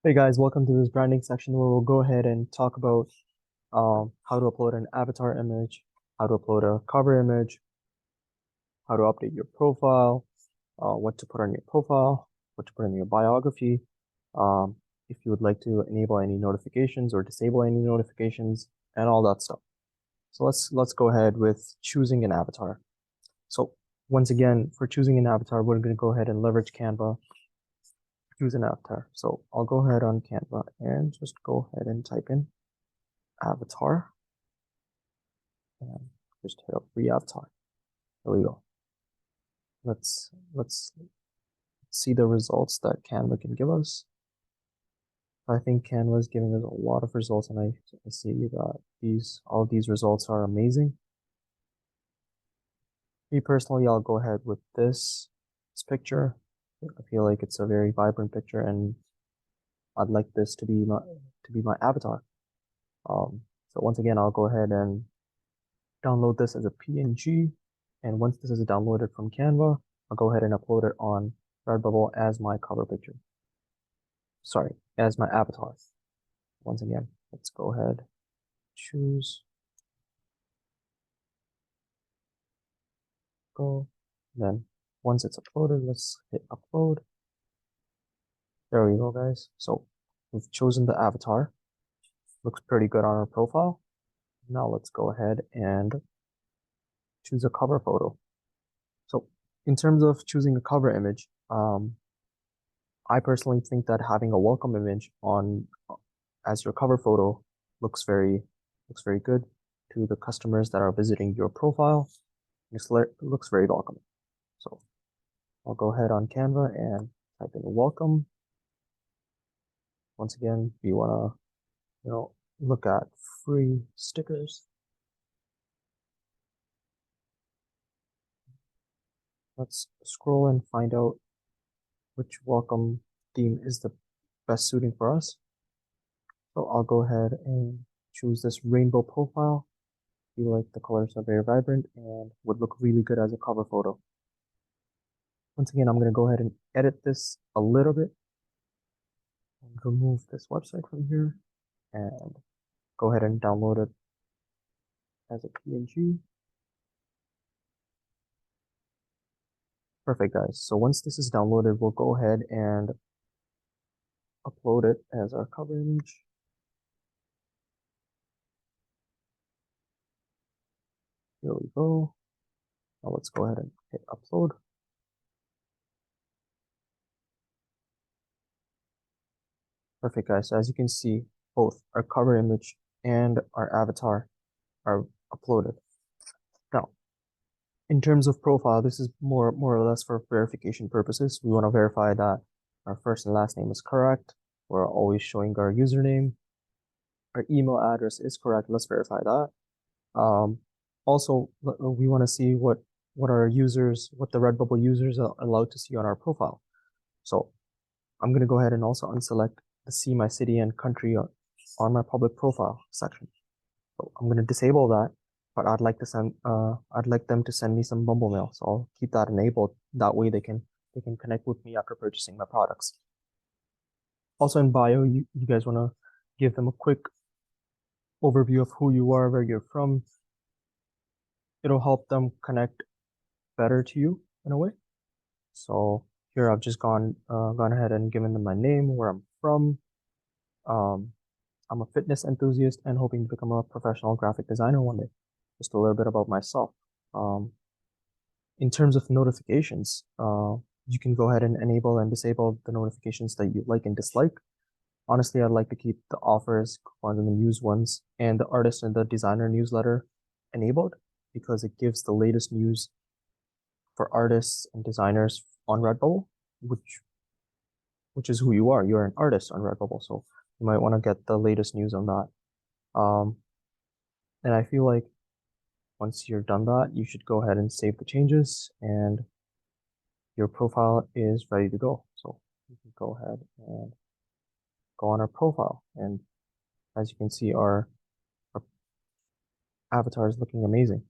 Hey guys, welcome to this branding section where we'll go ahead and talk about how to upload an avatar image, how to upload a cover image, how to update your profile, what to put on your profile, what to put in your biography, um, if you would like to enable any notifications or disable any notifications, and all that stuff. So let's go ahead with choosing an avatar. So once again, for choosing an avatar, we're going to go ahead and leverage Canva. Choose an avatar. So I'll go ahead on Canva and just go ahead and type in avatar and just hit up re-avatar. There we go. Let's see the results that Canva can give us. I think Canva is giving us a lot of results, and I see that all these results are amazing. Me personally, I'll go ahead with this picture. I feel like it's a very vibrant picture, and I'd like this to be my avatar. So once again, I'll go ahead and download this as a PNG. And once this is downloaded from Canva, I'll go ahead and upload it on Redbubble as my cover picture. Sorry, as my avatar. Once again, let's go ahead, choose, go. Then once it's uploaded, let's hit upload. There we go, guys. So we've chosen the avatar. Looks pretty good on our profile. Now let's go ahead and choose a cover photo. So in terms of choosing a cover image, I personally think that having a welcome image on as your cover photo looks very good to the customers that are visiting your profile. It looks very welcoming. So I'll go ahead on Canva and type in welcome. Once again, if you want to, look at free stickers, let's scroll and find out which welcome theme is the best suiting for us. So I'll go ahead and choose this rainbow profile. I feel like the colors are very vibrant and would look really good as a cover photo. Once again, I'm going to go ahead and edit this a little bit and remove this website from here and go ahead and download it as a PNG. Perfect, guys. So once this is downloaded, we'll go ahead and upload it as our cover image. Here we go. Now let's go ahead and hit upload. Perfect, guys. So as you can see, both our cover image and our avatar are uploaded. Now, in terms of profile, this is more or less for verification purposes. We want to verify that our first and last name is correct. We're always showing our username. Our email address is correct. Let's verify that. Also, we want to see what the Redbubble users are allowed to see on our profile. So I'm going to go ahead and also unselect the see my city and country on my public profile section. So I'm going to disable that, but I'd like them to send me some Bumble mail. So I'll keep that enabled. That way they can connect with me after purchasing my products. Also in bio, you guys want to give them a quick overview of who you are, where you're from. It'll help them connect better to you in a way. So here I've just gone ahead and given them my name, where I'm from. I'm a fitness enthusiast and hoping to become a professional graphic designer one day. Just a little bit about myself. In terms of notifications, you can go ahead and enable and disable the notifications that you like and dislike. Honestly, I'd like to keep the offers, coupons, and the news ones, and the artist and the designer newsletter enabled because it gives the latest news for artists and designers on Redbubble, which is who you are. You're an artist on Redbubble, so you might want to get the latest news on that. And I feel like once you're done that, you should go ahead and save the changes and your profile is ready to go. So you can go ahead and go on our profile. And as you can see, our avatar is looking amazing.